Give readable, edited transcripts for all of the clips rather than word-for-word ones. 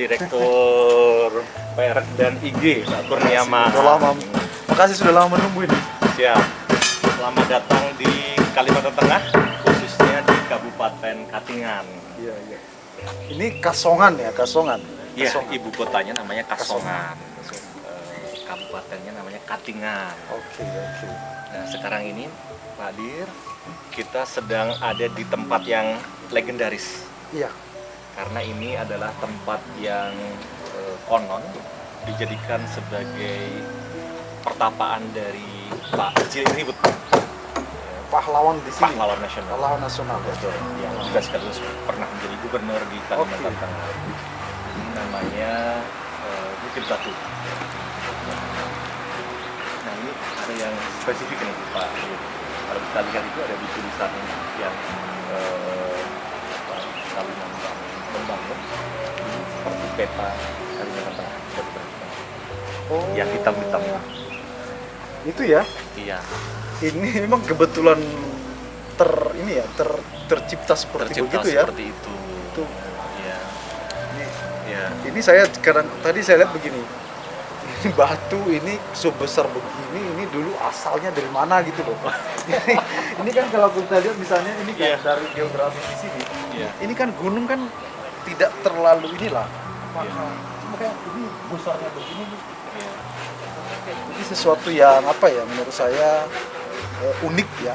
Direktur Merek dan IG, Pak Kurniawan. Sudah lama, makasih sudah lama menunggu ini. Siap. Selamat datang di Kalimantan Tengah, khususnya di Kabupaten Katingan. Iya, iya. Ini Kasongan ya, Kasongan. Iya, Kasongan. ibu kotanya namanya Kasongan. Kabupatennya namanya Katingan. Oke, oke. Nah, sekarang ini, Pak Dir, kita sedang ada di tempat yang legendaris. Iya. Karena ini adalah tempat yang konon dijadikan sebagai pertapaan dari Pak Cilinribut, Pahlawan di sini. pahlawan nasional. Pahlawan nasional. Betul, yang juga sekaligus pernah menjadi gubernur di Kalimantan Oke. Tengah. Ini namanya Bukit Batu. Nah, ini ada yang spesifik nih Pak. Kalau kita lihat itu ada di tulisan yang Kalimantan membangun seperti peta Kalimantan Tengah. Oh. Yang hitam-hitam. Itu ya. Iya. Ini memang kebetulan tercipta seperti Tercipta begitu ya. seperti itu. Itu. Iya. Ini, Iya. ini saya tadi saya lihat begini. Ini batu ini sebesar begini, ini dulu asalnya dari mana gitu loh. ini kan kalau kita lihat misalnya ini kan Iya. dari geografi di sini. Iya. Ini kan gunung kan tidak terlalu inilah. Iya. Makanya ini besarnya begini nih. Iya. Ini sesuatu yang apa ya menurut saya unik ya.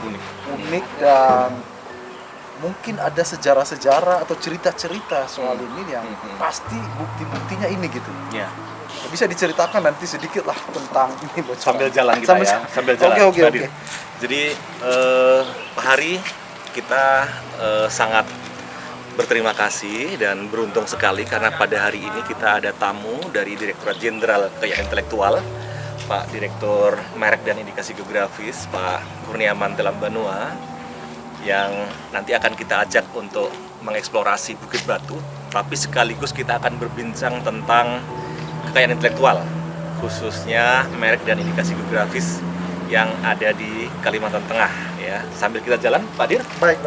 Unik. Dan mungkin ada sejarah-sejarah atau cerita-cerita soal ini yang pasti bukti-buktinya ini gitu. Iya. Bisa diceritakan nanti sedikit lah tentang ini bocoran. Sambil jalan kita sambil jalan. Oke. Pak Dir. Jadi Pak Hari, kita sangat berterima kasih dan beruntung sekali karena pada hari ini kita ada tamu dari Direktorat Jenderal Kekayaan Intelektual, Pak Direktur Merek dan Indikasi Geografis, Pak Kurniawan Telambanua, yang nanti akan kita ajak untuk mengeksplorasi Bukit Batu, tapi sekaligus kita akan berbincang tentang kekayaan intelektual, khususnya merek dan indikasi geografis yang ada di Kalimantan Tengah ya. Sambil kita jalan, Pak Dir. Baik.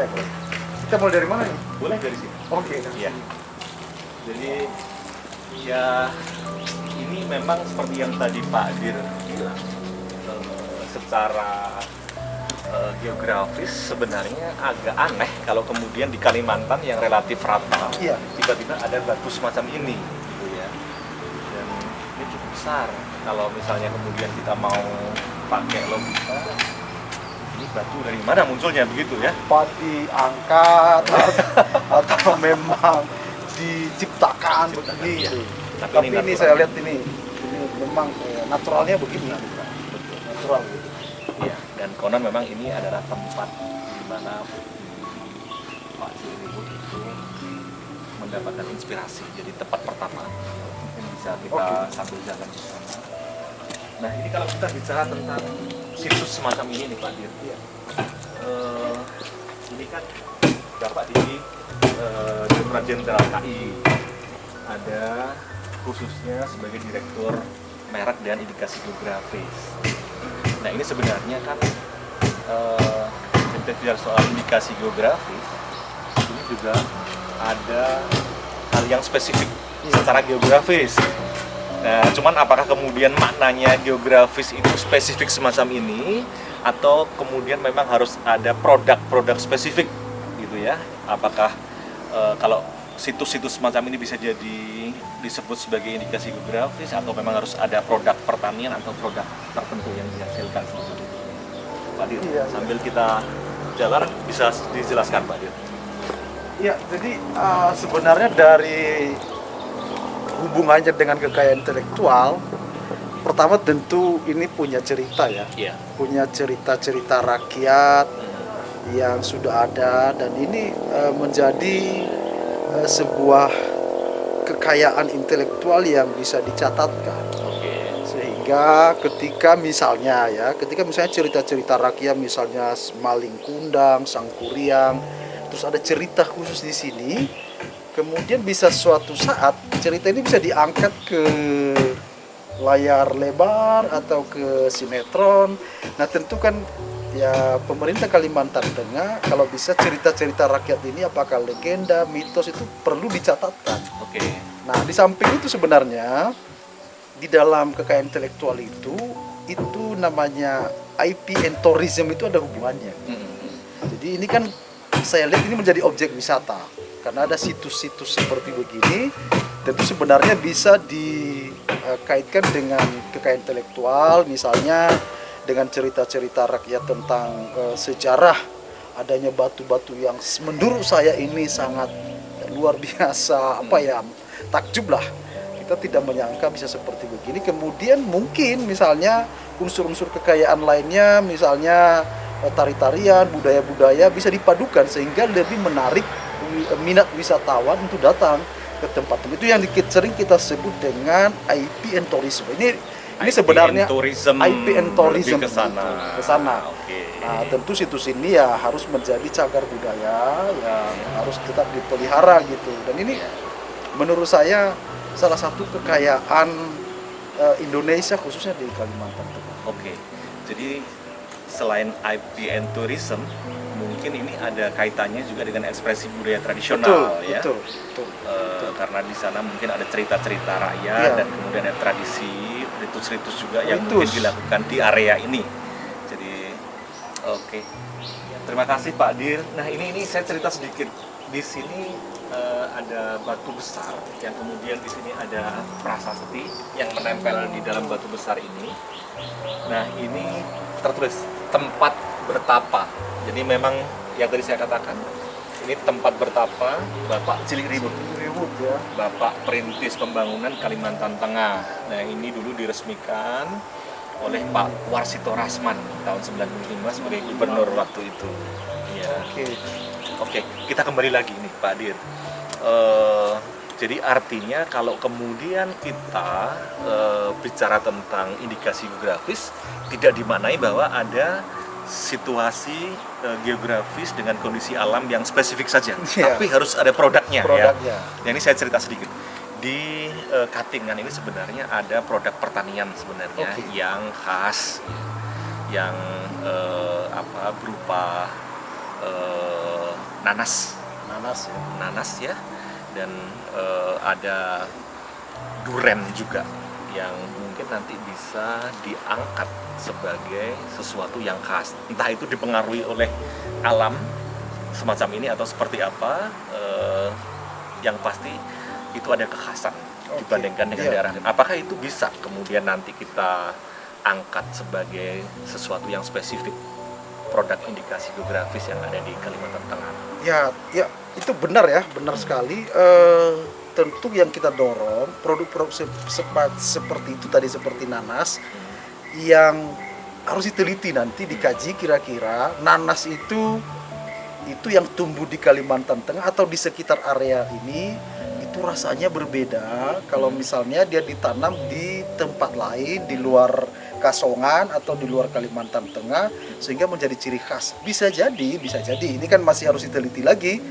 Kita mulai dari mana nih? Boleh dari sini. Oke. Iya. Jadi ya ini memang seperti yang tadi Pak Dir bilang, secara geografis sebenarnya agak aneh kalau kemudian di Kalimantan yang relatif rata, Iya. tiba-tiba ada batu semacam ini, gitu ya. Dan ini cukup besar. Kalau misalnya kemudian kita mau pakai logika, ini batu dari mana munculnya begitu ya? Apa diangkat atau memang diciptakan begini. Iya. Tapi ini natural. saya lihat ini memang naturalnya begini. Natural gitu. Iya, dan konon memang ini adalah tempat di mana Pak Cilinribut itu mendapatkan inspirasi, jadi tempat pertama. Mungkin bisa kita sambil jalan di sana. Nah, ini kalau kita bicara tentang situs semacam ini nih Pak Dir. Iya. Ini kan Bapak di Direktorat Jenderal KI, ada khususnya sebagai Direktur Merek dan Indikasi Geografis. Nah, ini sebenarnya kan kita bicara soal indikasi geografis, ini juga ada hal yang spesifik secara geografis. Nah, cuman apakah kemudian maknanya geografis itu spesifik semacam ini, atau kemudian memang harus ada produk-produk spesifik gitu ya? Apakah kalau situs-situs semacam ini bisa jadi disebut sebagai indikasi geografis, atau memang harus ada produk pertanian atau produk tertentu yang dihasilkan seperti itu? Pak Dir, Iya. sambil kita jalan bisa dijelaskan Pak Dir. Ya, jadi sebenarnya dari hubungannya dengan kekayaan intelektual, pertama tentu ini punya cerita ya, Iya. punya cerita-cerita rakyat yang sudah ada, dan ini menjadi sebuah kekayaan intelektual yang bisa dicatatkan. Oke. Sehingga ketika misalnya cerita-cerita rakyat, misalnya Maling Kundang, Sangkuriang, terus ada cerita khusus di sini, kemudian bisa suatu saat cerita ini bisa diangkat ke layar lebar atau ke sinetron. Nah, tentu kan ya pemerintah Kalimantan Tengah kalau bisa cerita-cerita rakyat ini, apakah legenda, mitos, itu perlu dicatatkan. Oke. Nah, di samping itu sebenarnya di dalam kekayaan intelektual itu namanya IP and tourism itu ada hubungannya. Jadi ini kan saya lihat ini menjadi objek wisata karena ada situs-situs seperti begini, tentu sebenarnya bisa dikaitkan dengan kekayaan intelektual, misalnya dengan cerita-cerita rakyat tentang sejarah adanya batu-batu yang menurut saya ini sangat luar biasa, takjub lah. Kita tidak menyangka bisa seperti begini. Kemudian mungkin misalnya unsur-unsur kekayaan lainnya, misalnya tari-tarian, budaya-budaya bisa dipadukan sehingga lebih menarik minat wisatawan untuk datang ke tempat itu yang sering kita sebut dengan IP and tourism. Ini sebenarnya IP and tourism ke sana. Nah, tentu situs ini ya harus menjadi cagar budaya yang harus tetap dipelihara gitu. Dan ini menurut saya salah satu kekayaan Indonesia khususnya di Kalimantan Tengah. Jadi selain IP and tourism, mungkin ini ada kaitannya juga dengan ekspresi budaya tradisional, betul. Karena di sana mungkin ada cerita-cerita rakyat dan kemudian ada tradisi, ritus-ritus juga yang mungkin dilakukan di area ini. Jadi, terima kasih Pak Dir. Nah ini saya cerita sedikit. Di sini ada batu besar yang kemudian di sini ada prasasti yang menempel di dalam batu besar ini. Nah ini tertulis tempat bertapa. Jadi memang yang tadi saya katakan ini tempat bertapa Bapak Cilik Ribut ya, Bapak Perintis Pembangunan Kalimantan Tengah. Nah ini dulu diresmikan oleh Pak Warsito Rasman tahun 95 sebagai gubernur waktu itu. Oke, kita kembali lagi nih Pak Dir. Jadi artinya kalau kemudian kita bicara tentang indikasi geografis, tidak dimaknai bahwa ada situasi geografis dengan kondisi alam yang spesifik saja, tapi harus ada produknya. Ya. Nah, ini saya cerita sedikit. Di Katingan ini sebenarnya ada produk pertanian sebenarnya yang khas, yang berupa nanas ya, dan ada duren juga yang mungkin nanti bisa diangkat sebagai sesuatu yang khas, entah itu dipengaruhi oleh alam semacam ini atau seperti apa, yang pasti itu ada kekhasan dibandingkan dengan daerah lain. Apakah itu bisa kemudian nanti kita angkat sebagai sesuatu yang spesifik produk indikasi geografis yang ada di Kalimantan Tengah? Ya itu benar sekali. Tentu yang kita dorong produk-produk seperti itu tadi, seperti nanas, yang harus diteliti nanti, dikaji kira-kira nanas itu yang tumbuh di Kalimantan Tengah atau di sekitar area ini itu rasanya berbeda kalau misalnya dia ditanam di tempat lain di luar Kasongan atau di luar Kalimantan Tengah sehingga menjadi ciri khas. Bisa jadi ini kan masih harus diteliti lagi.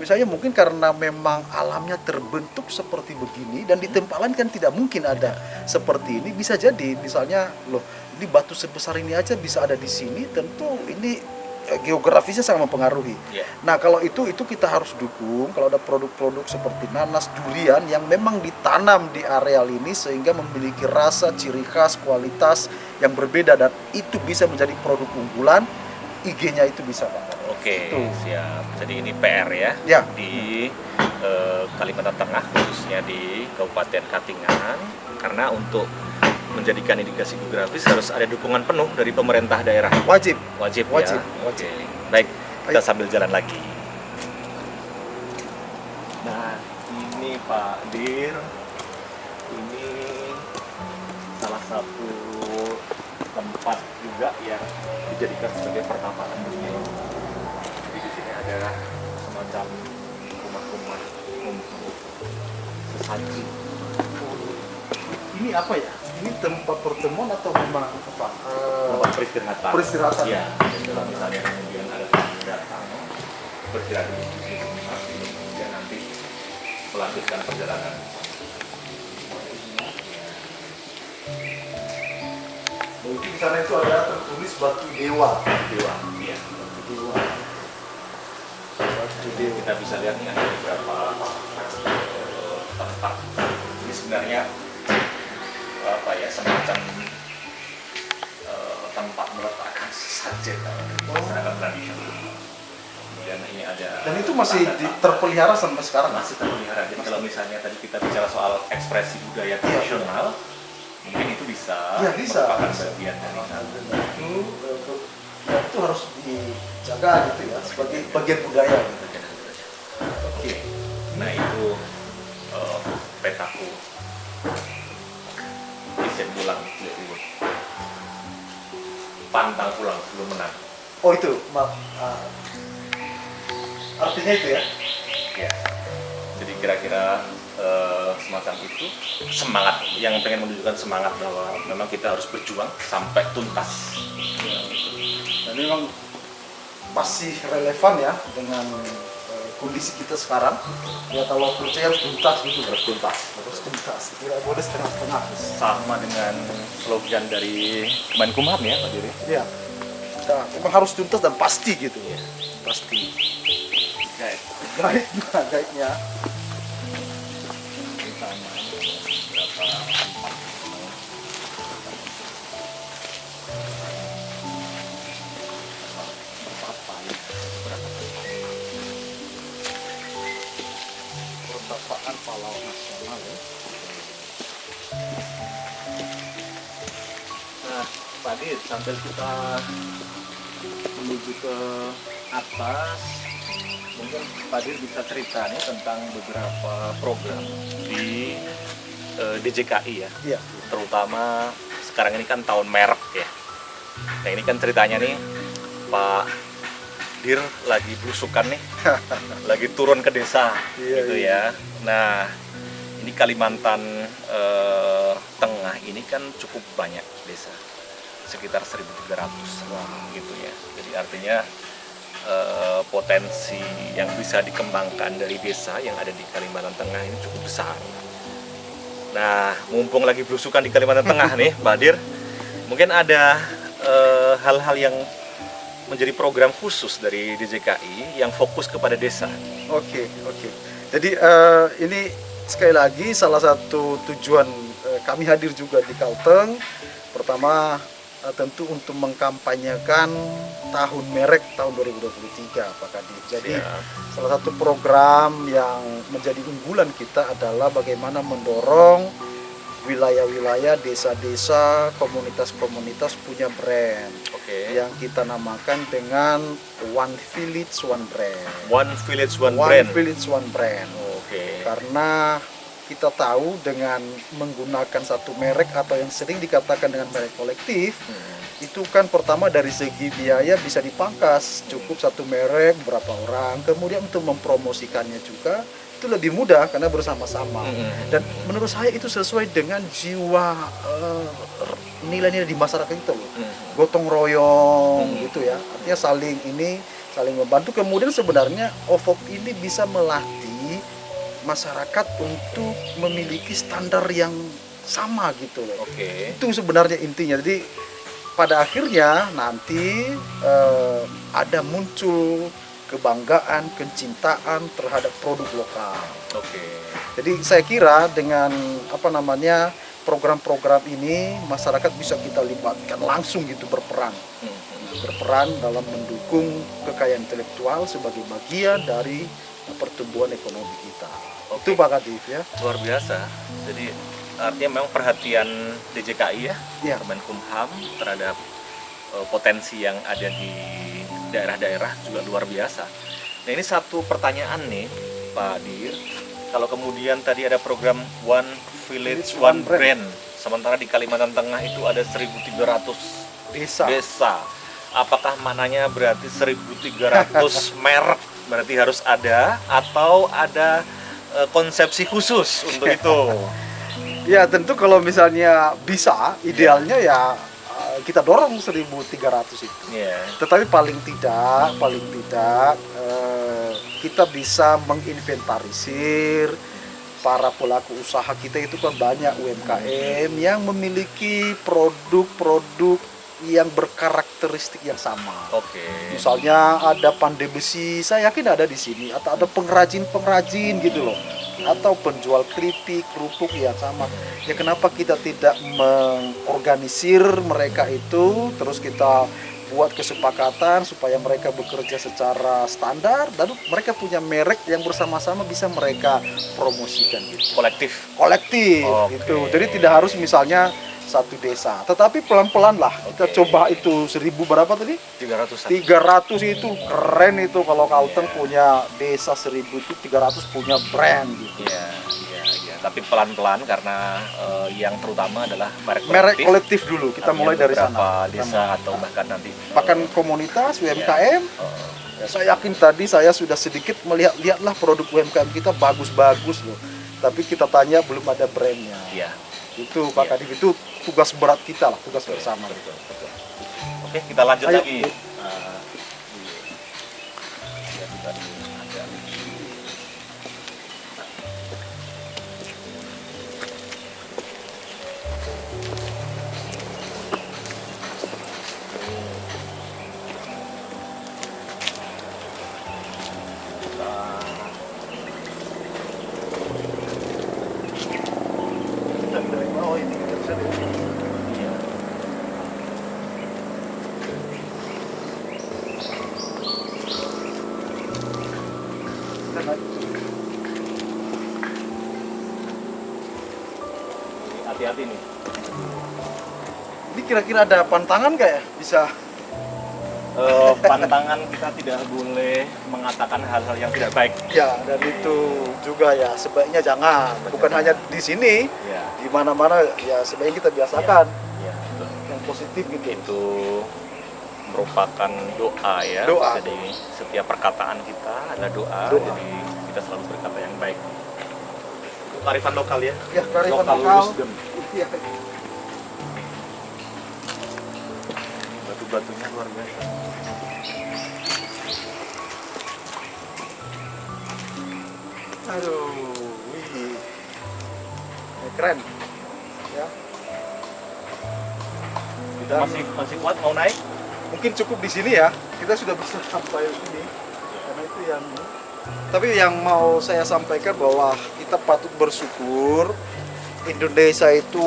Misalnya mungkin karena memang alamnya terbentuk seperti begini dan di tempat lain kan tidak mungkin ada seperti ini. Bisa jadi misalnya ini batu sebesar ini aja bisa ada di sini, tentu ini geografisnya sangat mempengaruhi. Nah kalau itu kita harus dukung kalau ada produk-produk seperti nanas, durian yang memang ditanam di areal ini sehingga memiliki rasa, ciri khas, kualitas yang berbeda dan itu bisa menjadi produk unggulan. IG-nya itu bisa Pak. Siap. Jadi ini PR ya. Di Kalimantan Tengah khususnya di Kabupaten Katingan, karena untuk menjadikan indikasi geografis harus ada dukungan penuh dari pemerintah daerah. Wajib. Baik, kita sambil jalan lagi. Nah, ini Pak Dir, ini salah satu tempat juga yang dijadikan sebagai pertapaan dunia. Jadi di sini ada semacam rumah-rumah untuk sesaji. Ini apa ya? Ini tempat pertemuan atau memang apa? Tempat peristirahatan. Peristirahatan. Ya, kalau misalnya kemudian ada tamu datang beristirahat di sini, kemudian nanti melanjutkan perjalanan. Mungkin di sana itu ada tertulis batu dewa. Iya. Batu dewa. Kita bisa lihat nih ada beberapa tempat sebenarnya apa ya, semacam tempat meletakkan sesajen masyarakat tradisional. Kemudian ini ada, Dan itu masih terpelihara sampai sekarang. masih terpelihara. Jadi kalau misalnya tadi kita bicara soal ekspresi budaya tradisional, mungkin itu bisa, Iya, bisa. merupakan bagian dari Itu harus dijaga gitu ya, sebagai bagian budaya gitu. Oke. Nah itu petaku isi pulang dulu. Pantang pulang sebelum menang. Oh itu, artinya itu ya? Ya. Jadi kira-kira semacam itu, semangat yang pengen menunjukkan semangat bahwa memang kita harus berjuang sampai tuntas. Dan memang masih relevan ya dengan kondisi kita sekarang. Ya kalau percaya harus tuntas gitu, harus tuntas, tidak boleh setengah-setengah. Sama dengan slogan dari Kemenkumham ya Pak Diri. Iya, kita memang harus tuntas dan pasti gitu ya, pasti. Guide-nya. Pertapaan pahlawan nasional ya. Nah, Pak Dit, sambil kita menuju ke atas, mungkin Pak Dit bisa cerita nih tentang beberapa program di DJKI ya, Iya. terutama sekarang ini kan tahun merek ya. Nah ini kan ceritanya nih Pak Dir lagi belusukan nih, lagi turun ke desa Iya, gitu iya. ya. Nah ini Kalimantan Tengah ini kan cukup banyak desa, sekitar 1.300 gitu ya. Jadi artinya potensi yang bisa dikembangkan dari desa yang ada di Kalimantan Tengah ini cukup besar. Nah, mumpung lagi belusukan di Kalimantan Tengah nih, Mbak Dir, mungkin ada hal-hal yang menjadi program khusus dari DJKI yang fokus kepada desa. Oke. Jadi ini sekali lagi salah satu tujuan kami hadir juga di Kalteng. Pertama tentu untuk mengkampanyekan tahun merek tahun 2023 Pak Kadif. Jadi salah satu program yang menjadi unggulan kita adalah bagaimana mendorong wilayah-wilayah, desa-desa, komunitas-komunitas punya brand. Oke. Yang kita namakan dengan One Village One Brand. One Village One One Brand. Village One Brand. Oke. Karena kita tahu dengan menggunakan satu merek atau yang sering dikatakan dengan merek kolektif, itu kan pertama dari segi biaya bisa dipangkas, cukup satu merek berapa orang. Kemudian untuk mempromosikannya juga itu lebih mudah karena bersama-sama. Dan menurut saya itu sesuai dengan jiwa nilai-nilai di masyarakat itu loh. Gotong royong gitu ya. Artinya saling membantu. Kemudian sebenarnya OVOP ini bisa melatih masyarakat untuk memiliki standar yang sama gitu loh. Oke. Itu sebenarnya intinya. Jadi pada akhirnya nanti ada muncul kebanggaan, kecintaan terhadap produk lokal. Oke. Jadi saya kira dengan program-program ini masyarakat bisa kita libatkan langsung gitu berperan dalam mendukung kekayaan intelektual sebagai bagian dari pertumbuhan ekonomi kita. Itu Pak Kadif ya. Luar biasa. Jadi artinya memang perhatian DJKI ya, Kemenkumham terhadap potensi yang ada di daerah-daerah juga luar biasa. Nah ini satu pertanyaan nih Pak Dir, kalau kemudian tadi ada program One Village One Brand, sementara di Kalimantan Tengah itu ada 1.300 desa. Apakah mananya berarti 1.300 merek berarti harus ada atau ada konsepsi khusus untuk itu? Ya tentu kalau misalnya bisa, idealnya ya kita dorong 1.300 itu. Tetapi paling tidak kita bisa menginventarisir para pelaku usaha kita itu kan banyak UMKM yang memiliki produk-produk yang berkarakteristik yang sama. Oke. Misalnya ada pandai besi, saya yakin ada di sini, atau ada pengrajin-pengrajin gitu loh, atau penjual keripik, kerupuk yang sama. Ya kenapa kita tidak mengorganisir mereka itu, terus kita buat kesepakatan supaya mereka bekerja secara standar, dan mereka punya merek yang bersama-sama bisa mereka promosikan gitu. Kolektif. Kolektif Oke. gitu. Jadi tidak harus misalnya satu desa, tetapi pelan-pelan lah kita Oke. coba itu 1000 berapa tadi? 300-an. 300 itu keren itu kalau Kalteng punya desa 1000 itu 300 punya brand gitu. Iya, iya, iya. Tapi pelan-pelan karena yang terutama adalah merek Merek kolektif dulu, kita Artinya mulai dari beberapa sana. desa atau bahkan nanti Bahkan komunitas UMKM. eh, Ya, saya yakin tadi saya sudah sedikit melihatlah produk UMKM kita bagus-bagus loh. Tapi kita tanya belum ada brandnya. iya. Itu Pak Iya. Kadif, itu tugas berat kita lah, tugas bersama. Betul, betul. Oke, kita lanjut Ayo. lagi. Jadi tadi ada Oh ini bisa deh. iya. Kita naik. Hati-hati nih. Ini kira-kira ada pantangan nggak ya? Bisa. Pantangan kita tidak boleh mengatakan hal-hal yang tidak baik. Ya, dan itu juga ya sebaiknya jangan. Bukan hanya di sini, Ya, di mana-mana ya sebaiknya kita biasakan ya, betul. yang positif gitu. Itu merupakan doa ya. Doa. Jadi setiap perkataan kita adalah doa. Doa. Jadi kita selalu berkata yang baik. Itu kearifan lokal ya. Ya, kearifan Lokal lokal. wisdom. Iya. Batu-batunya luar biasa. Aduh, wih. Keren. Ya. Kita masih kuat mau naik? Mungkin cukup di sini ya. Kita sudah bisa sampai sini. Karena itu yang tapi yang mau saya sampaikan bahwa kita patut bersyukur Indonesia itu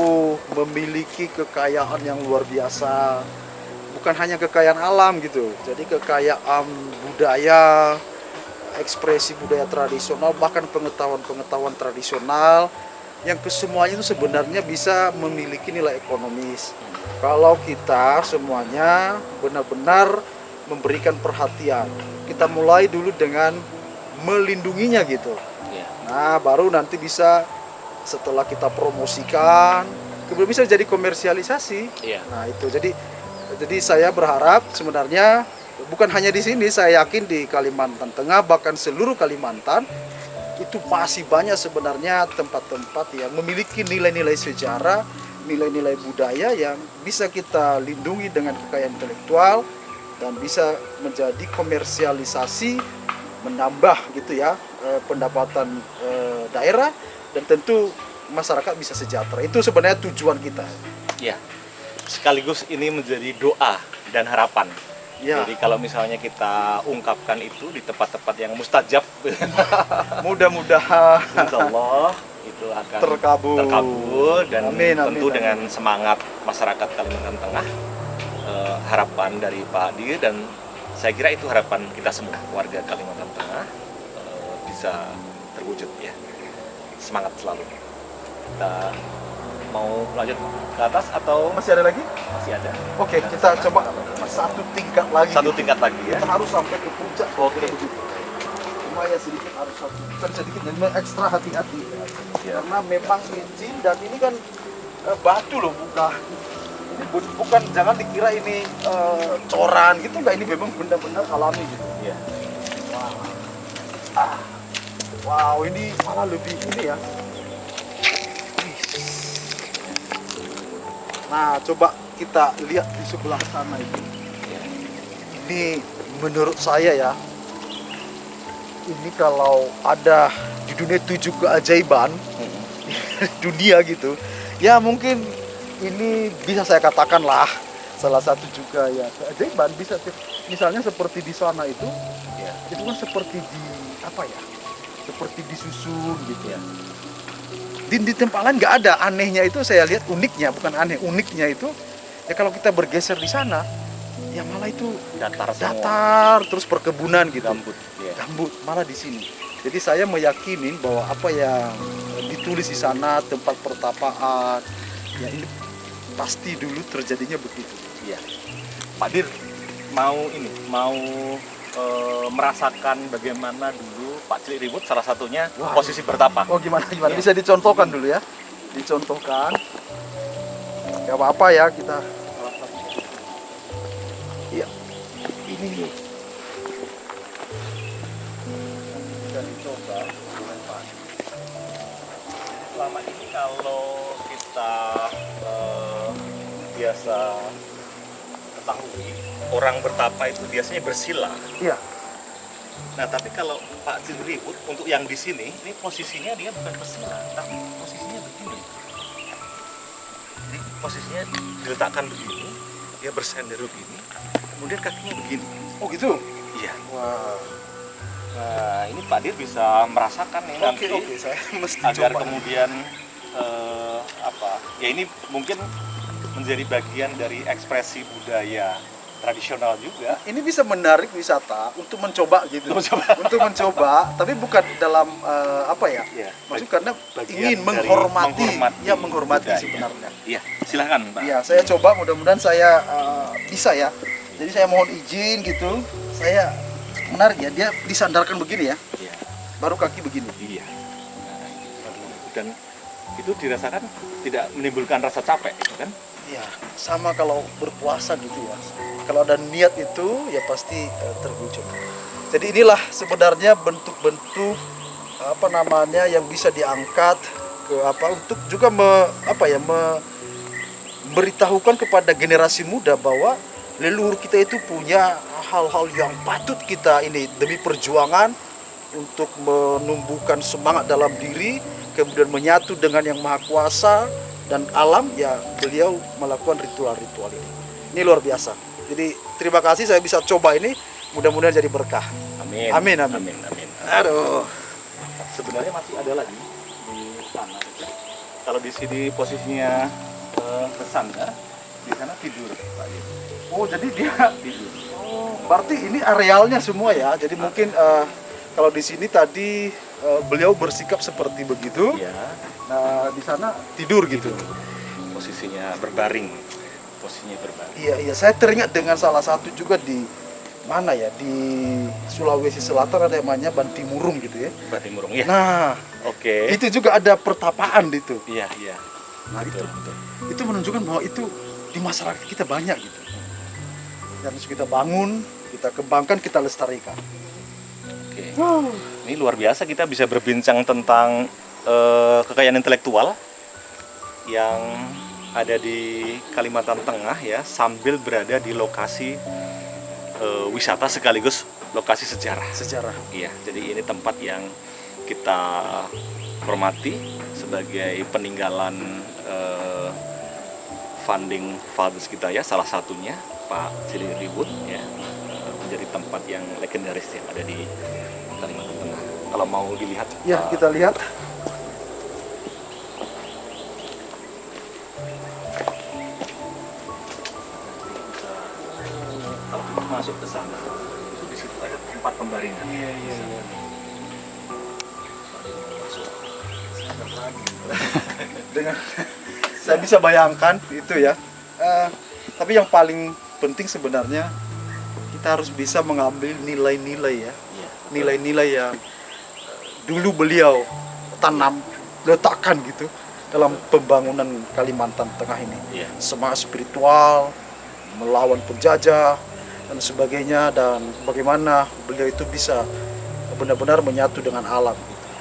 memiliki kekayaan yang luar biasa. Bukan hanya kekayaan alam gitu. Jadi kekayaan budaya, ekspresi budaya tradisional, bahkan pengetahuan-pengetahuan tradisional yang kesemuanya itu sebenarnya bisa memiliki nilai ekonomis. Kalau kita semuanya benar-benar memberikan perhatian. Kita mulai dulu dengan melindunginya gitu. Iya. Nah, baru nanti bisa setelah kita promosikan, kemudian bisa jadi komersialisasi. Iya. Nah, itu jadi saya berharap sebenarnya bukan hanya di sini, saya yakin di Kalimantan Tengah bahkan seluruh Kalimantan itu masih banyak sebenarnya tempat-tempat yang memiliki nilai-nilai sejarah, nilai-nilai budaya yang bisa kita lindungi dengan kekayaan intelektual dan bisa menjadi komersialisasi, menambah gitu ya pendapatan daerah, dan tentu masyarakat bisa sejahtera. Itu sebenarnya tujuan kita. Iya. Sekaligus ini menjadi doa dan harapan. Ya. Jadi kalau misalnya kita ungkapkan itu di tempat-tempat yang mustajab, Mudah-mudahan insya Allah itu akan terkabul. dan Amin, amin, tentu amin. dengan semangat masyarakat Kalimantan Tengah, harapan dari Pak Adi dan saya kira itu harapan kita semua warga Kalimantan Tengah bisa terwujud ya. Semangat selalu. Kita mau lanjut ke atas atau Masih ada lagi? masih ada? Oke, kita coba satu tingkat lagi. Satu tingkat lagi ya. Kita harus sampai ke puncak. Oke. Begitu. Cuma ya sedikit harus bukan sedikit, dan ekstra hati-hati. Ya. Karena memang licin dan ini kan batu loh, bukan. Ini bukan, jangan dikira ini coran gitu, enggak, ini memang benar-benar alami gitu. Iya. Wow, ini malah lebih ini ya. Nah, coba kita lihat di sebelah sana itu. Ini menurut saya ya, ini kalau ada di dunia 7 keajaiban dunia gitu, ya mungkin ini bisa saya katakan lah salah satu juga ya keajaiban bisa misalnya seperti di sana itu Ya. itu kan seperti di apa ya, seperti disusun gitu ya. Di tempat lain nggak ada. Anehnya itu saya lihat, uniknya, bukan aneh, uniknya itu ya kalau kita bergeser di sana ya malah itu Datar semua. datar terus perkebunan gitu, Gambut. Ya. gambut malah di sini. Jadi saya meyakini bahwa apa yang ditulis di sana tempat pertapaan ya ini pasti dulu terjadinya begitu. Iya. Pak Dir mau merasakan bagaimana dulu Pak Ciliribut salah satunya Wah. posisi bertapa. Oh gimana Iya. bisa dicontohkan dulu ya, dicontohkan. Gak apa-apa ya kita. Iya. Ini nih. Bisa dicoba. Selama ini kalau kita biasa ketahui orang bertapa itu biasanya bersila. Iya. Nah, tapi kalau Pak Ciliribut untuk yang di sini, ini posisinya dia bukan bersila, tapi posisinya begini. Jadi posisinya diletakkan begini, dia bersender begini, kemudian kakinya begini. Oh gitu. Iya. Wah. Nah, ini Pak Dir bisa merasakan nih nanti Oke, saya mesti agar coba. kemudian ya ini mungkin menjadi bagian dari ekspresi budaya tradisional juga. Ini bisa menarik wisata untuk mencoba gitu. Untuk mencoba. Untuk mencoba, tapi bukan dalam apa ya? Iya, Maksud karena bagian ingin dari menghormati, ya menghormati budaya. sebenarnya. Iya, silakan Pak. Iya, saya coba, mudah-mudahan saya bisa ya. Jadi saya mohon izin gitu. Saya menarik ya, dia disandarkan begini ya, Iya. baru kaki begini. Iya. Nah, dan itu dirasakan tidak menimbulkan rasa capek, gitu kan? Iya, sama kalau berpuasa gitu ya. Kalau ada niat itu ya pasti terwujud. Jadi inilah sebenarnya bentuk-bentuk apa namanya yang bisa diangkat ke apa untuk juga memberitahukan kepada generasi muda bahwa leluhur kita itu punya hal-hal yang patut kita ini demi perjuangan untuk menumbuhkan semangat dalam diri, kemudian menyatu dengan yang maha kuasa dan alam, ya beliau melakukan ritual-ritual ini. Ini luar biasa. Jadi terima kasih saya bisa coba ini, mudah-mudahan jadi berkah. Amin. Amin, amin. Amin, amin. Aduh. Sebenarnya masih ada lagi di sana. Kalau di sini posisinya bersandar, di sana tidur, Pak Dir. Oh, jadi dia Tidur. berarti ini arealnya semua ya. Jadi mungkin kalau di sini tadi beliau bersikap seperti begitu. Iya. Nah, di sana tidur gitu. Posisinya berbaring. Posisinya berbaring. Iya, iya. Saya teringat dengan salah satu juga di mana ya, di Sulawesi Selatan ada yang namanya Bantimurung gitu ya. Bantimurung, ya. Nah, Oke. itu juga ada pertapaan itu. Iya, iya. Nah, Betul, betul. itu menunjukkan bahwa itu di masyarakat kita banyak gitu. Dan harus kita bangun, kita kembangkan, kita lestarikan. Oke. Ini luar biasa, kita bisa berbincang tentang kekayaan intelektual yang ada di Kalimantan Tengah ya, sambil berada di lokasi wisata sekaligus lokasi sejarah. Sejarah. Iya, jadi ini tempat yang kita hormati sebagai peninggalan founding fathers kita ya, salah satunya Pak Ciliribut ya, menjadi tempat yang legendaris yang ada di Kalimantan Tengah. Kalau mau dilihat, Ya, kita lihat. kalau kita masuk ke sana, itu di situ ada tempat pembaringan. Iya, iya, iya. Dengan saya bisa bayangkan itu ya. Tapi yang paling penting sebenarnya kita harus bisa mengambil nilai-nilai ya, Iya. nilai-nilai yang dulu beliau tanam, letakkan gitu dalam pembangunan Kalimantan Tengah ini. Iya. Semangat spiritual, melawan penjajah dan sebagainya, dan bagaimana beliau itu bisa benar-benar menyatu dengan alam.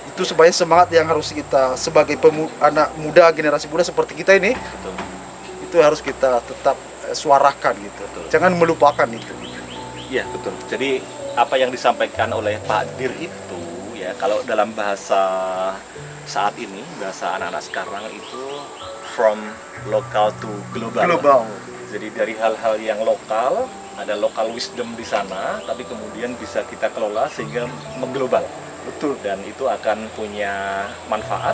Itu sebagai semangat yang harus kita sebagai anak muda, generasi muda seperti kita ini, Betul. itu harus kita tetap suarakan gitu. Betul. Jangan melupakan itu. Iya, betul. Jadi apa yang disampaikan oleh Pak Dir itu ya, kalau dalam bahasa saat ini, bahasa anak-anak sekarang itu from local to global. Global. Jadi dari hal-hal yang lokal, ada local wisdom di sana, tapi kemudian bisa kita kelola sehingga mengglobal. Betul. Dan itu akan punya manfaat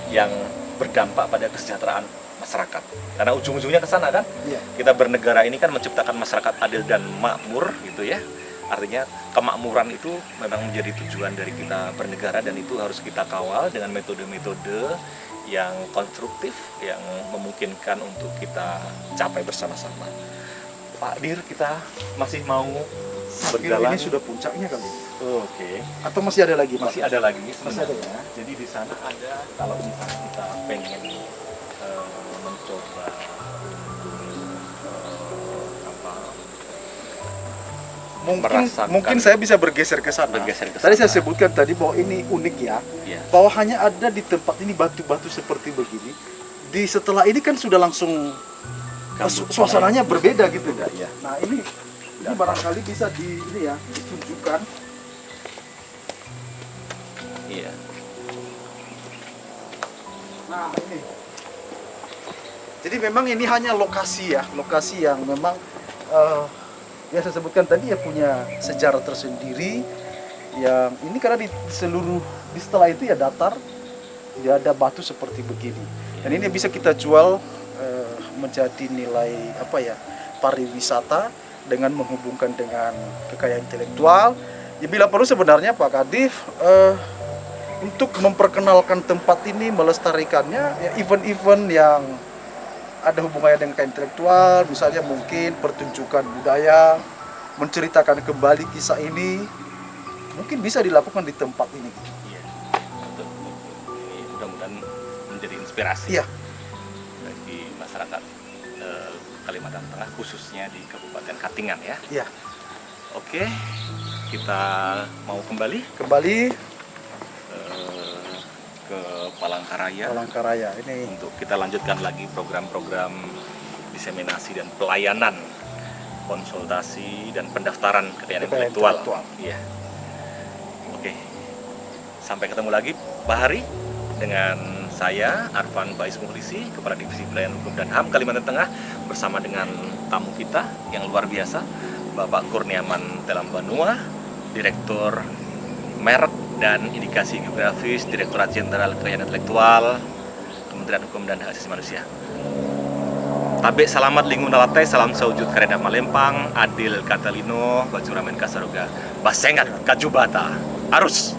yang berdampak pada kesejahteraan masyarakat. Karena ujung-ujungnya ke sana kan. Iya. Kita bernegara ini kan menciptakan masyarakat adil dan makmur gitu ya. Artinya kemakmuran itu memang menjadi tujuan dari kita bernegara, dan itu harus kita kawal dengan metode-metode yang konstruktif, yang memungkinkan untuk kita capai bersama-sama. Pak Dir, kita masih mau berjalan? Ini sudah puncaknya kali. Oke. Atau masih ada lagi, Mas? Masih ada lagi. Masih ada ya. Jadi di sana ada, kalau misalnya kita pengen mencoba mungkin saya bisa bergeser ke sana. Tadi saya sebutkan tadi bahwa ini unik ya. Iya. Bahwa hanya ada di tempat ini batu-batu seperti begini. Setelah ini kan sudah langsung suasananya berbeda gitu. Ya. Nah, ini barangkali bisa ditunjukkan. Iya. Nah, ini. Jadi memang ini hanya lokasi yang memang ya saya sebutkan tadi ya punya sejarah tersendiri, yang ini karena setelah itu ya datar, tidak ada batu seperti begini, dan ini bisa kita jual menjadi nilai pariwisata dengan menghubungkan dengan kekayaan intelektual. Ya bila perlu sebenarnya Pak Kadif untuk memperkenalkan tempat ini, melestarikannya, ya event-event yang ada hubungannya dengan kekayaan intelektual, misalnya mungkin pertunjukan budaya, menceritakan kembali kisah ini, mungkin bisa dilakukan di tempat ini. Iya, betul. Ini mudah-mudahan menjadi inspirasi bagi masyarakat Kalimantan Tengah, khususnya di Kabupaten Katingan ya. Iya. Oke, kita mau kembali ke Palangkaraya ini untuk kita lanjutkan lagi program-program diseminasi dan pelayanan konsultasi dan pendaftaran kekayaan intelektual. Iya. Oke. Sampai ketemu lagi Pak Hari dengan saya Arfan Bais Muhlisi, Kepala Divisi Pelayanan Hukum dan HAM Kalimantan Tengah, bersama dengan tamu kita yang luar biasa, Bapak Kurniawan Telambanua, Direktur Merek dan Indikasi Geografis Direktorat Jenderal Kekayaan Intelektual Kementerian Hukum dan Hak Asasi Manusia. Tabe salamat lingun nalate, salam saujud karena Malempang, Adil Katalino, Bajuramen Kasaruga, Basengat Kajubata, arus.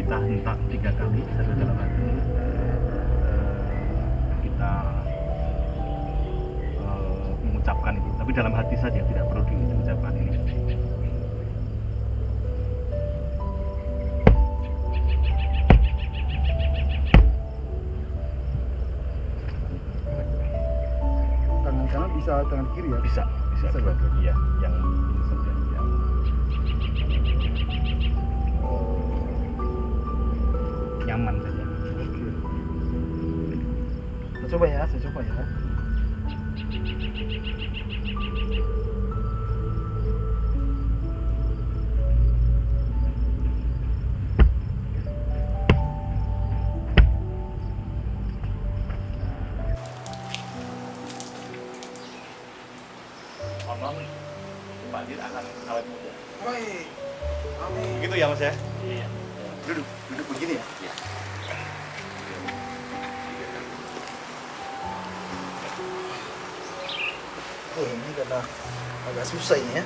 Kita hentak 3 kali satu dalam hati, kita mengucapkan itu, tapi dalam hati saja, tidak perlu diucapkan ini. tangan kanan bisa, tangan kiri ya? Bisa dua-duanya ya, yang ini saja yang nyaman saja. Oke. Saya coba ya. konon Pak Dir akan awet muda. Baik. Amin. Begitu ya Mas ya? Iya. Duduk begini ya. Iya. Oh, ini karena agak susah ini ya.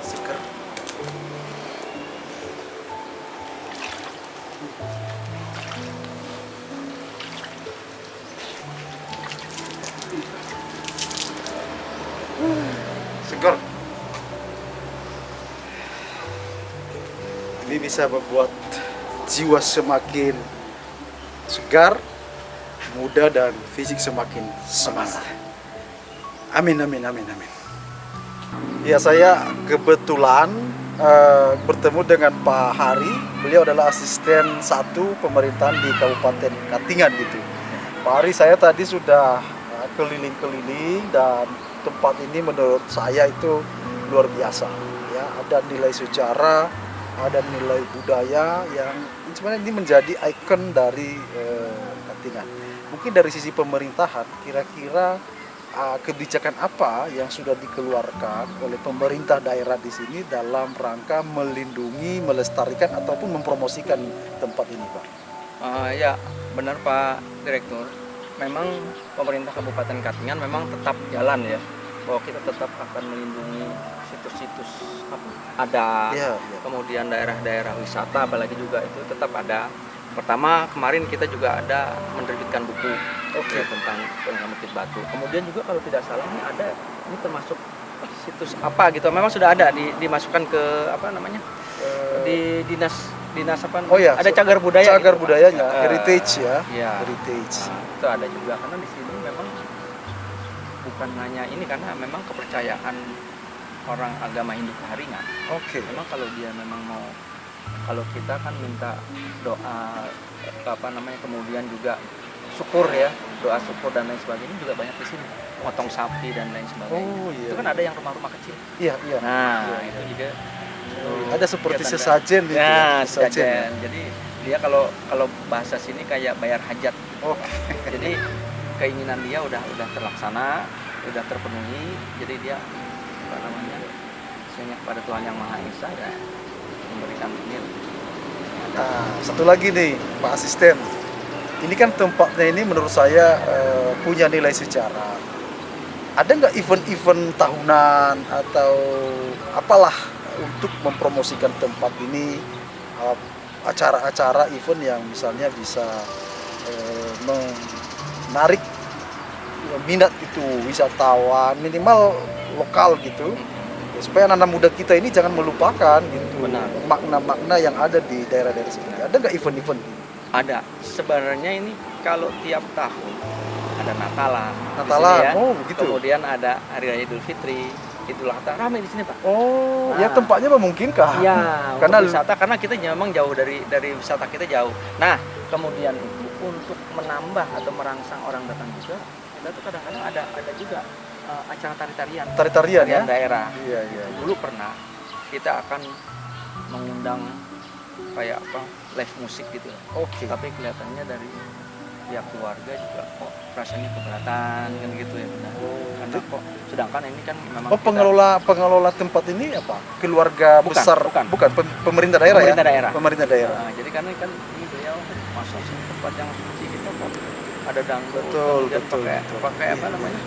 Seker. Segar. Ini bisa membuat jiwa semakin segar, muda dan fisik semakin semangat. Amin, amin, amin, amin. Ya, saya kebetulan bertemu dengan Pak Hari. Beliau adalah asisten 1 pemerintahan di Kabupaten Katingan gitu. Pak Hari, saya tadi sudah keliling-keliling dan tempat ini menurut saya itu luar biasa. Ya, ada nilai sejarah, ada nilai budaya yang sebenarnya ini menjadi ikon dari Katingan. Mungkin dari sisi pemerintahan, kira-kira kebijakan apa yang sudah dikeluarkan oleh pemerintah daerah di sini dalam rangka melindungi, melestarikan ataupun mempromosikan tempat ini, Pak? Ya, benar Pak Direktur. Memang pemerintah Kabupaten Katingan memang tetap jalan ya, bahwa kita tetap akan melindungi situs-situs ada, Ya. kemudian daerah-daerah wisata, apalagi juga itu tetap ada. Pertama kemarin kita juga ada menerbitkan buku ya, tentang Bukit Batu. Kemudian juga kalau tidak salah ini termasuk situs apa gitu. Memang sudah ada dimasukkan ke apa namanya di dinas apa? Oh ya, ada cagar budaya. Cagar gitu, budayanya, Pak. heritage ya. Iya. Heritage. Nah, itu ada juga karena di sini memang bukan hanya ini, karena memang kepercayaan orang agama Hindu Keharingan. Oke. Memang kalau dia memang mau, kalau kita kan minta doa apa namanya, kemudian juga syukur ya, doa syukur dan lain sebagainya juga banyak di sini, potong sapi dan lain sebagainya. Oh, iya. Itu kan ada yang rumah-rumah kecil. Iya, iya. Nah, Iya. itu juga Ada seperti kegiatan sesajen gitu. ya, Sesajen. sesajen. Jadi dia kalau bahasa sini kayak bayar hajat. Oke. Jadi keinginan dia udah terlaksana, udah terpenuhi. Jadi dia apa namanya, senyap pada Tuhan Yang Maha Esa ya, memberikan ini. Nah, satu lagi nih, Pak Asisten. Ini kan tempatnya ini menurut saya punya nilai sejarah. Ada nggak event-event tahunan atau apalah untuk mempromosikan tempat ini, acara-acara event yang misalnya bisa menarik minat itu wisatawan, minimal lokal gitu, ya, supaya anak-anak muda kita ini jangan melupakan gitu Benar. makna-makna yang ada di daerah-daerah seperti. Ada nggak event-event? Ada. Sebenarnya ini kalau tiap tahun ada Natalan. di Natalan, sini ya. oh begitu. Kemudian ada Hari Raya Idul Fitri, Idul Adha, ramai di sini Pak. Oh, ya Nah. tempatnya memungkinkan. Ya, Karena untuk wisata, karena kita memang jauh dari wisata kita jauh. Nah, kemudian itu untuk menambah atau merangsang orang datang juga, kita tuh kadang-kadang ada juga acara tari-tarian. tari-tarian ya. Tarian daerah. Iya, iya. Dulu pernah kita akan mengundang kayak apa, live musik gitu. Oke. Tapi kelihatannya dari pihak keluarga juga kok rasanya keberatan kan gitu ya, benar. Karena kok sedangkan ini kan memang Oh, pengelola tempat ini apa? Keluarga Bukan, besar, bukan. Pemerintah daerah Pemerintah ya? daerah. Pemerintah daerah. Nah, jadi karena kan ini beliau masa sih tempat yang suci kita kok ada dangdut, Betul, kemudian betul, betul. pakai apa namanya,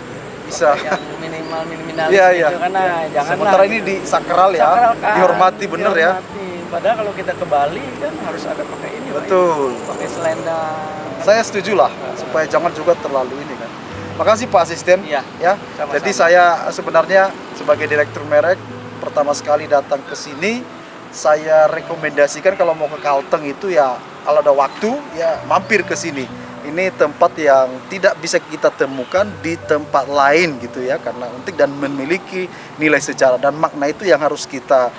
Bisa. pakai yang minimal Iya, iya. gitu kan, nah, jangan Sementara ini di sakral ya, sakral kan, dihormati bener ya. dihormati. Padahal kalau kita ke Bali kan harus ada pakai ini, Pak, Betul. ya. Pakai selendang. Saya setuju lah, supaya jangan juga terlalu ini kan. Makasih Pak Asisten. Iya, Ya. sama-sama. Jadi saya sebenarnya sebagai direktur merek pertama sekali datang ke sini, saya rekomendasikan kalau mau ke Kalteng itu ya kalau ada waktu ya mampir ke sini. Ini tempat yang tidak bisa kita temukan di tempat lain gitu ya, karena unik dan memiliki nilai sejarah dan makna itu yang harus kita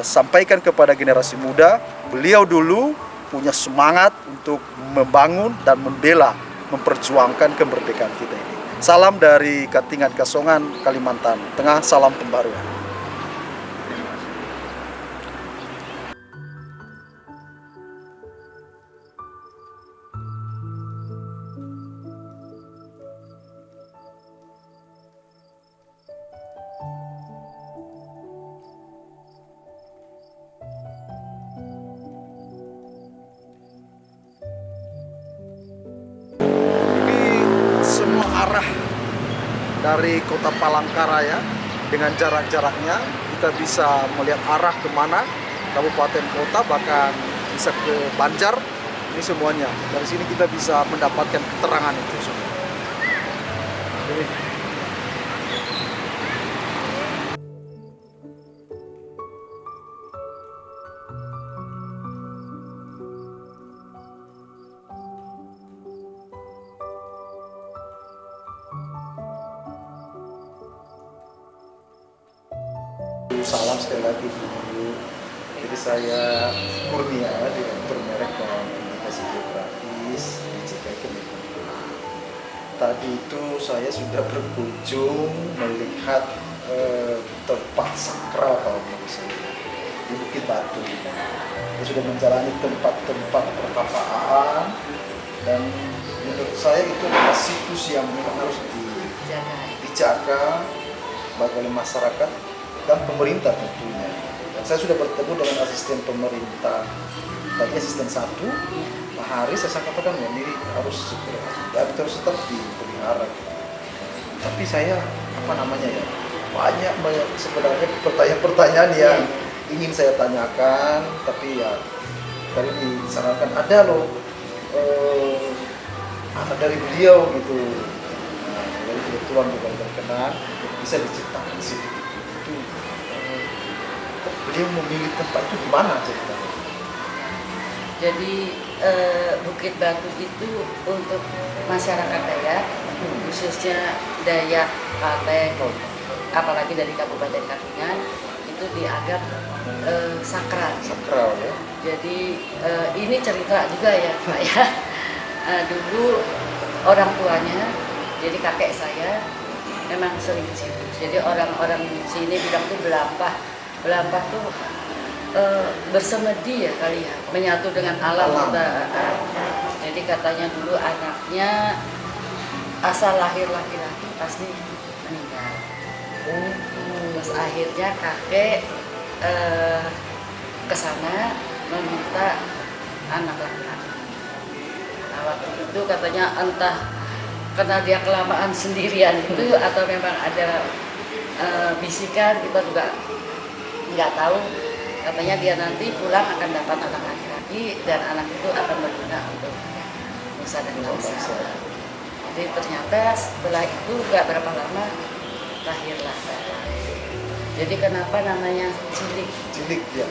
sampaikan kepada generasi muda, beliau dulu punya semangat untuk membangun dan membela, memperjuangkan kemerdekaan kita ini. Salam dari Katingan Kasongan, Kalimantan Tengah, salam pembaruan. Arah dari kota Palangkaraya dengan jarak-jaraknya kita bisa melihat arah kemana kabupaten kota, bahkan bisa ke Banjar. Ini semuanya dari sini kita bisa mendapatkan keterangan itu semua. Ini. Salam sekali lagi Bu. Jadi saya Kurnia, Direktur Merek dan Komunikasi Geografis di JKI Kemenkumham. Tadi itu saya sudah berkunjung melihat tempat sakral kalau menurut saya di Bukit Batu. Saya sudah menjalani tempat-tempat pertapaan dan menurut saya itu adalah situs yang memang harus dijaga bagi masyarakat dan pemerintah tentunya. Dan saya sudah bertemu dengan asisten pemerintah, tadi asisten 1, Pak Haris, saya katakan ya ini harus tetap dipelihara. Tapi saya banyak sebenarnya pertanyaan-pertanyaan yang ingin saya tanyakan, tapi ya tadi disarankan ada loh anak dari beliau gitu, dari kebetulan bukan berkenan bisa diciptakan di situ. Beliau memilih tempat itu di mana ceritanya? Jadi Bukit Batu itu untuk masyarakat Dayak, khususnya Dayak Klaten, apalagi dari Kabupaten Katingan, itu dianggap sakral. Sakral ya. Jadi ini cerita juga ya Pak ya. Dulu orang tuanya, jadi kakek saya memang sering ke situ. Jadi orang-orang sini bilang tuh Belampah tuh bersemedi ya kali ya, menyatu dengan alam. Jadi katanya dulu anaknya asal lahir laki-laki pasti meninggal. Terus akhirnya kakek ke sana meminta anak laki-laki. Nah, waktu itu katanya entah karena dia kelamaan sendirian itu atau memang ada bisikan, kita juga nggak tahu. Katanya dia nanti pulang akan dapat anak laki-laki dan anak itu akan berguna untuk nusa dan bangsa. Jadi ternyata setelah itu nggak berapa lama lahirlah. Jadi kenapa namanya Cilik? Cilik ya.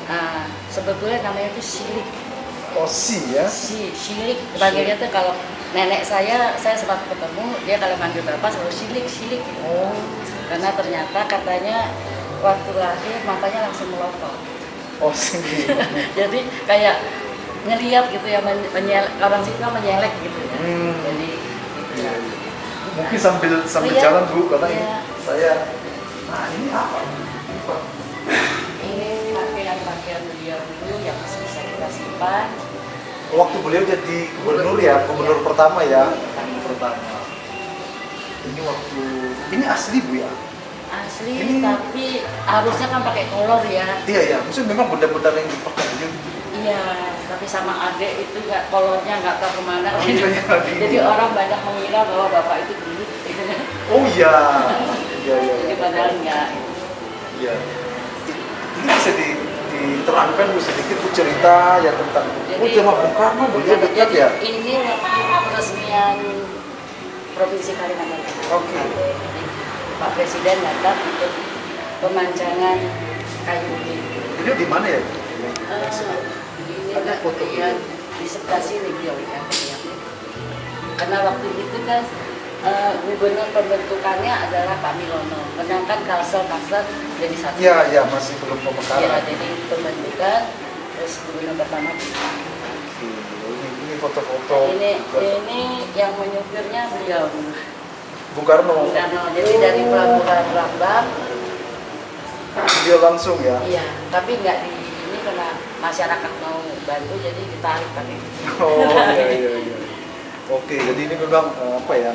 Sebetulnya namanya itu Silik. Oh ya? Silik. Panggilnya tuh kalau nenek saya sempat ketemu, dia kalau manggil bapak selalu Silik. Oh. Karena ternyata katanya waktu lahir matanya langsung melotot. Oh sih. Jadi kayak ngeliat gitu ya, orang situ menyelek gitu ya. Jadi gitu ya. Mungkin sambil jalan Bu, karena ini saya. Nah ini apa? Ini pakaian beliau dulu yang masih bisa kita simpan. Waktu beliau jadi gubernur ya, gubernur pertama ya. Ini waktu ini asli Bu ya? Asli, ini... tapi harusnya kan pakai kolor ya. Iya ya, maksudnya memang benda-benda yang dipakai beliau gitu. Iya, tapi sama adik itu nggak, kolornya nggak tahu kemana. Jadi iya. orang banyak mengira bahwa bapak itu dulu. Oh iya. Iya. Jadi padahal enggak. Iya. Ini bisa diterangkan Bu sedikit Bu cerita ya tentang zaman Bung Karno beliau dekat ya. Ini waktu peresmian Provinsi Kalimantan Tengah. Oke. Pak Presiden datang untuk pemancangan kayu ini. Beliau di mana ya? Ini ada foto di sebelah sini beliau ya. Karena waktu itu kan Gubernur pembentukannya adalah Pak Milono, sedangkan Kalsel jadi satu. Ya, masih belum Ya, pemekaran. jadi pembentukan, terus gubernur pertama. Ini foto-foto Ini yang menyupirnya beliau, Bung Karno. Karno. Jadi dari pelabuhan Rambang, Dia langsung ya. iya, tapi nggak di ini karena masyarakat mau bantu, jadi ditarik pakai. Oh iya. Oke, jadi ini memang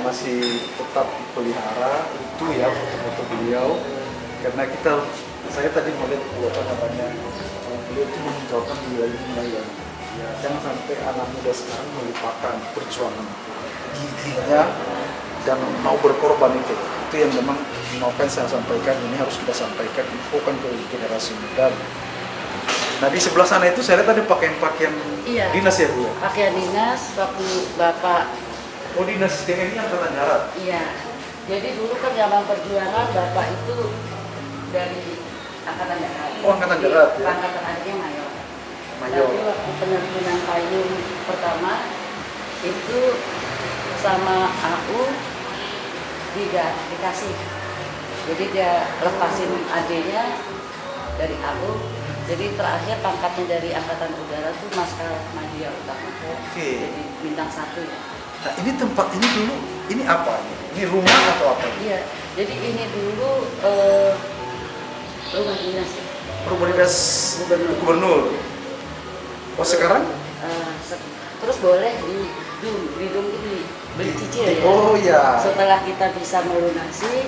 masih tetap dipelihara itu ya foto-foto beliau, karena saya tadi melihat beliau itu meninggalkan nilai-nilai ya jangan sampai anak muda sekarang melupakan perjuangan giginya dan mau berkorban itu yang memang mau saya sampaikan, ini harus kita sampaikan, infokan ke generasi muda. Nah di sebelah sana itu saya lihat ada pakaian Iya. dinas ya Bu ya? Pakaian dinas waktu Bapak. Oh dinas TNI Angkatan Darat. Iya. Jadi dulu kan zaman perjuangan Bapak itu dari Angkatan Darat. Oh, Angkatan Darat, ya. Angkatan akhirnya mayor. Mayor. Tapi waktu penerbitan payung pertama itu sama AU dikasih. Jadi dia lepasin adenya dari AU. Jadi terakhir pangkatnya dari Angkatan Udara itu Maskal Madya Utama. Oke. Jadi bintang 1 ya. Nah ini tempat ini dulu, ini apa? Ini rumah atau apa? Iya, jadi ini dulu rumah dinas ya. Rumah dinas gubernur. Oh sekarang? Terus boleh didung ini beli cicil ya. Oh ya. Setelah kita bisa melunasi,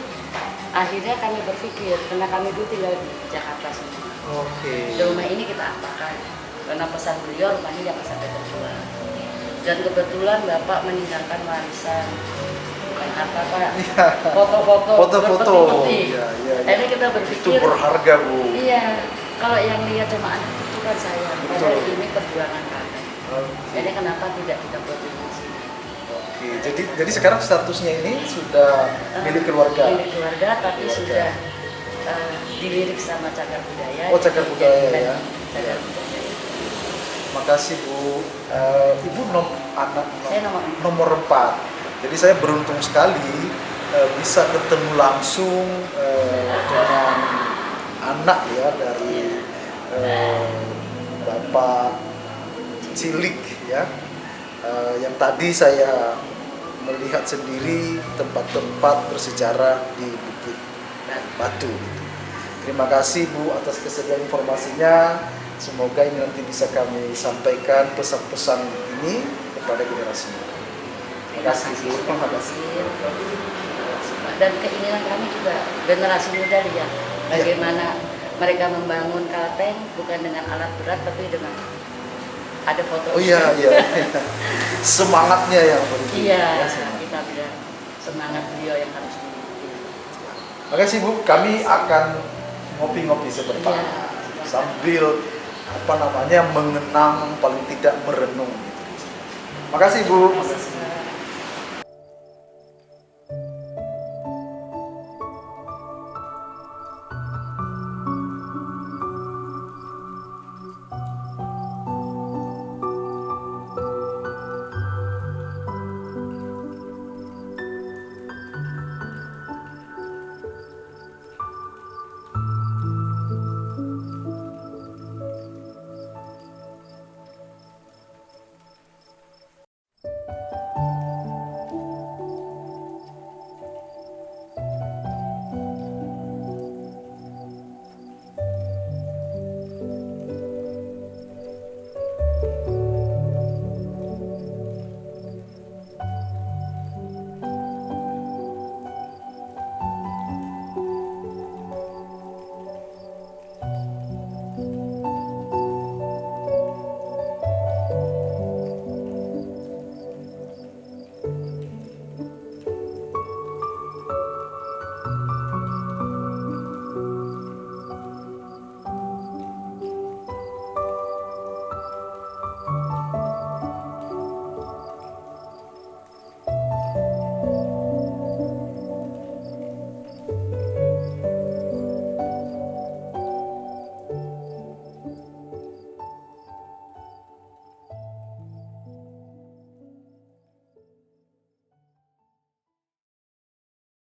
akhirnya kami berpikir karena kami dulu tinggal di Jakarta semua. Oke. Rumah ini kita apakan? Karena pesan beliau rumahnya jangan sampai terjual. Dan kebetulan Bapak meninggalkan warisan bukan harta Pak, foto-foto berpeti-peti. Iya. Akhirnya kita Itu berpikir, berharga Bu. iya, kalau yang lihat cuma anak itu kan saya, padahal Betul. ini perjuangan kami. Jadi kenapa tidak kita buat di sini? Oke. Jadi sekarang statusnya ini sudah milik keluarga. Milik keluarga, tapi Keluarga. sudah dilirik sama Cagar Budaya. Oh, Cagar Budaya, ya. Cagar Budaya. Makasih Bu. Ibu Saya nomor 4. Jadi saya beruntung sekali bisa ketemu langsung dengan anak ya dari Bapak Cilik ya. Yang tadi saya melihat sendiri tempat-tempat bersejarah di Bukit Batu. Gitu. Terima kasih Bu atas kesediaan informasinya. Semoga ini nanti bisa kami sampaikan pesan-pesan ini kepada generasi muda. Terima kasih Bu. Terima kasih. Dan keinginan kami juga generasi muda lihat bagaimana mereka membangun Kalteng bukan dengan alat berat tapi dengan ada foto. Oh iya. Semangatnya yang berbeda. Iya, Semangat. kita bilang semangat beliau yang harus diikuti. Terima kasih Bu. Kami akan ngopi-ngopi sebentar Iya. sambil mengenang paling tidak merenung. Makasih Bu. Terima kasih.